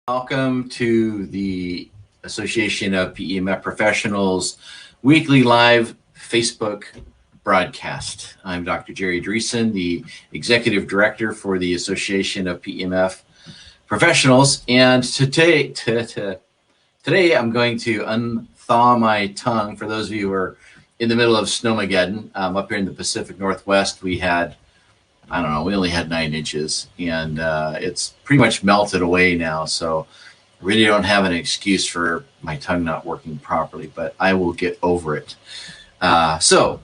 Welcome to the Association of PEMF Professionals weekly live Facebook broadcast. I'm Dr. Jerry Dreesen, the Executive Director for the Association of PEMF Professionals. And today I'm going to unthaw my tongue. For those of you who are in the middle of Snowmageddon, up here in the Pacific Northwest, we had, I don't know, we only had 9 inches, and it's pretty much melted away now. So I really don't have an excuse for my tongue not working properly, but I will get over it. So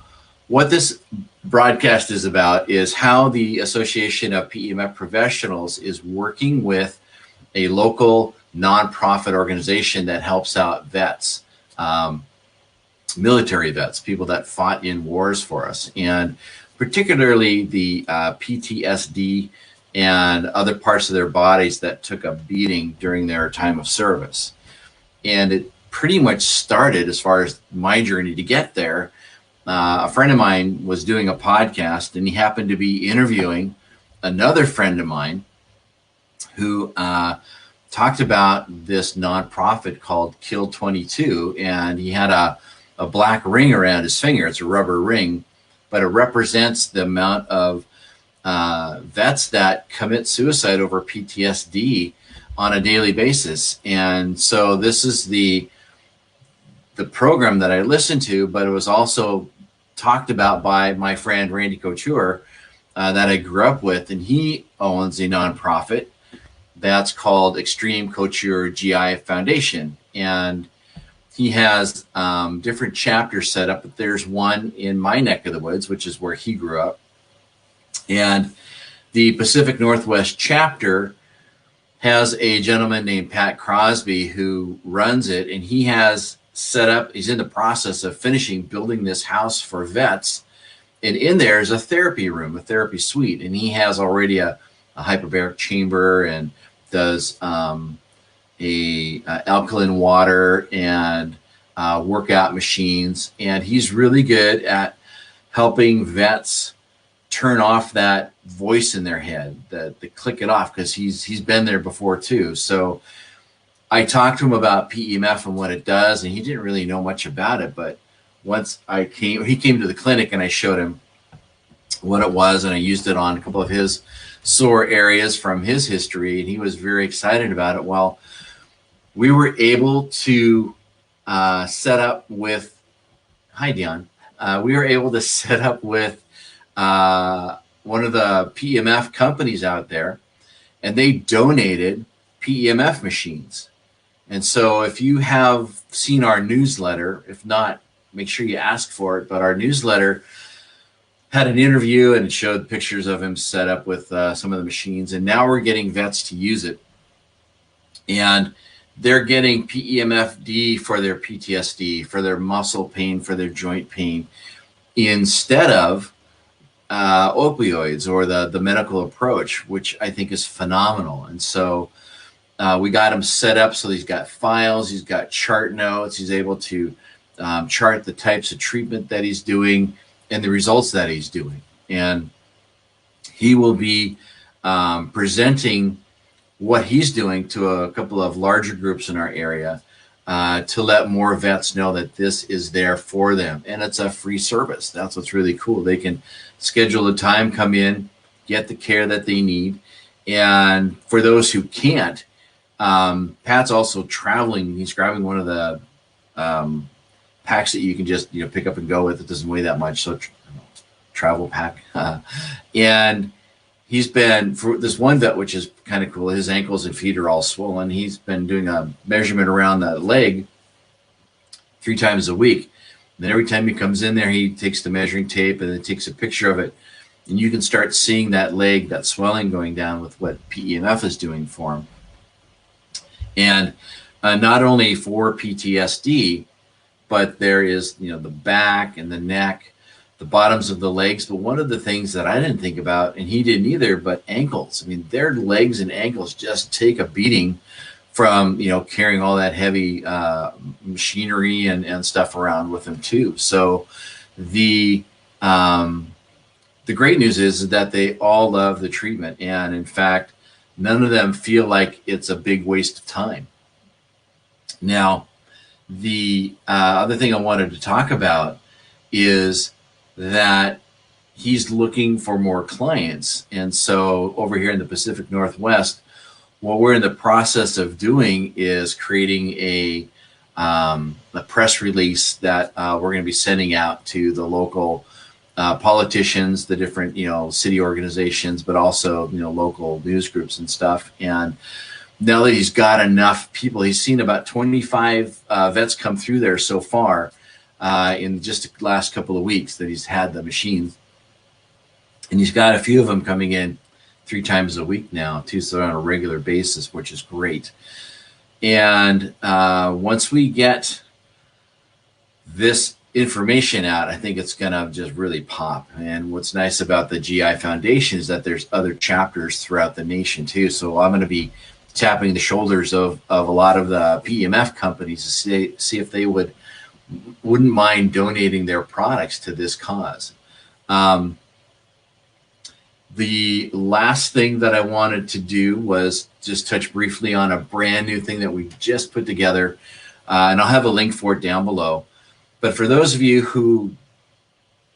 what this broadcast is about is how the Association of PEMF Professionals is working with a local nonprofit organization that helps out vets, military vets, people that fought in wars for us, and particularly the PTSD and other parts of their bodies that took a beating during their time of service. And it pretty much started, as far as my journey to get there, a friend of mine was doing a podcast, and he happened to be interviewing another friend of mine who talked about this nonprofit called Kill 22, and he had a black ring around his finger. It's a rubber ring, but it represents the amount of vets that commit suicide over PTSD on a daily basis. And so this is the program that I listened to, but it was also talked about by my friend Randy Couture that I grew up with, and he owns a nonprofit that's called Extreme Couture GI Foundation. And he has different chapters set up, but there's one in my neck of the woods, which is where he grew up. And the Pacific Northwest chapter has a gentleman named Pat Crosby who runs it, and he has set up, he's in the process of finishing building this house for vets. And in there is a therapy room, a therapy suite, and he has already a hyperbaric chamber and does alkaline water and workout machines. And he's really good at helping vets turn off that voice in their head, that they click it off, because he's been there before too. So I talked to him about PEMF and what it does, and he didn't really know much about it. But once he came to the clinic, and I showed him what it was, and I used it on a couple of his sore areas from his history, and he was very excited about it. Well, we were able to set up with, hi Dion, we were able to set up with one of the PEMF companies out there, and they donated PEMF machines. And so if you have seen our newsletter, if not, make sure you ask for it. But our newsletter had an interview, and it showed pictures of him set up with some of the machines. And now we're getting vets to use it. And they're getting PEMFD for their PTSD, for their muscle pain, for their joint pain, instead of opioids or the medical approach, which I think is phenomenal. And so we got him set up so he's got files, he's got chart notes, he's able to chart the types of treatment that he's doing and the results that he's doing. And he will be presenting what he's doing to a couple of larger groups in our area to let more vets know that this is there for them. And it's a free service. That's what's really cool. They can schedule a time, come in, get the care that they need. And for those who can't, Pat's also traveling. He's grabbing one of the packs that you can just pick up and go with. It doesn't weigh that much, so travel pack. And he's been, for this one vet, which is kind of cool, his ankles and feet are all swollen. He's been doing a measurement around that leg 3 times a week. Then every time he comes in there, he takes the measuring tape and then takes a picture of it. And you can start seeing that leg, that swelling going down with what PEMF is doing for him. And not only for PTSD, but there is, the back and the neck, the bottoms of the legs. But one of the things that I didn't think about, and he didn't either, but ankles. I mean, their legs and ankles just take a beating from, carrying all that heavy machinery and stuff around with them too. So the great news is that they all love the treatment. And in fact, none of them feel like it's a big waste of time. Now, the other thing I wanted to talk about is that he's looking for more clients. And so over here in the Pacific Northwest, what we're in the process of doing is creating a press release that we're going to be sending out to the local politicians, the different, city organizations, but also, local news groups and stuff. And now that he's got enough people, he's seen about 25 vets come through there so far in just the last couple of weeks that he's had the machines. And he's got a few of them coming in 3 times a week now, too, so on a regular basis, which is great. And once we get this information out, I think it's going to just really pop. And what's nice about the GI Foundation is that there's other chapters throughout the nation, too. So I'm going to be tapping the shoulders of a lot of the PEMF companies to see if they wouldn't mind donating their products to this cause. The last thing that I wanted to do was just touch briefly on a brand new thing that we just put together, and I'll have a link for it down below. But for those of you who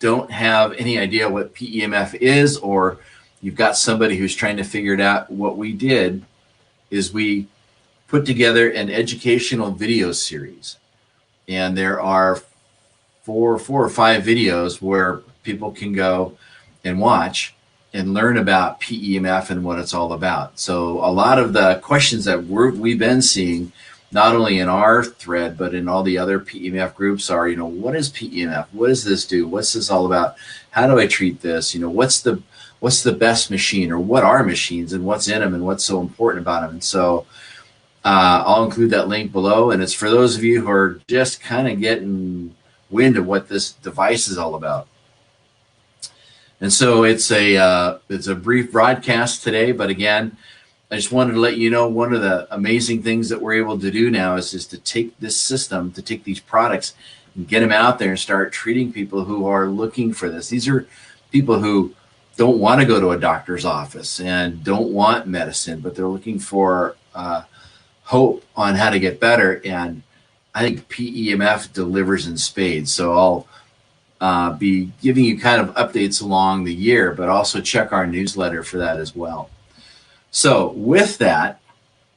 don't have any idea what PEMF is, or you've got somebody who's trying to figure it out, what we did is we put together an educational video series. And there are four or five videos where people can go and watch and learn about PEMF and what it's all about. So a lot of the questions that we've been seeing, not only in our thread, but in all the other PEMF groups are, what is PEMF? What does this do? What's this all about? How do I treat this? What's the best machine, or what are machines, and what's in them, and what's so important about them? And so I'll include that link below. And it's for those of you who are just kind of getting wind of what this device is all about. And so it's a brief broadcast today, but again, I just wanted to let you know one of the amazing things that we're able to do now is to take this system, to take these products and get them out there and start treating people who are looking for this. These are people who don't want to go to a doctor's office and don't want medicine, but they're looking for hope on how to get better. And I think PEMF delivers in spades. So I'll be giving you kind of updates along the year, but also check our newsletter for that as well. So with that,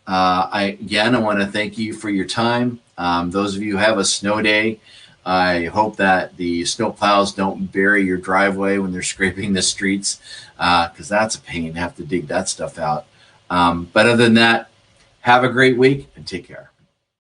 I want to thank you for your time. Those of you who have a snow day, I hope that the snow plows don't bury your driveway when they're scraping the streets, because that's a pain to have to dig that stuff out. But other than that, have a great week and take care.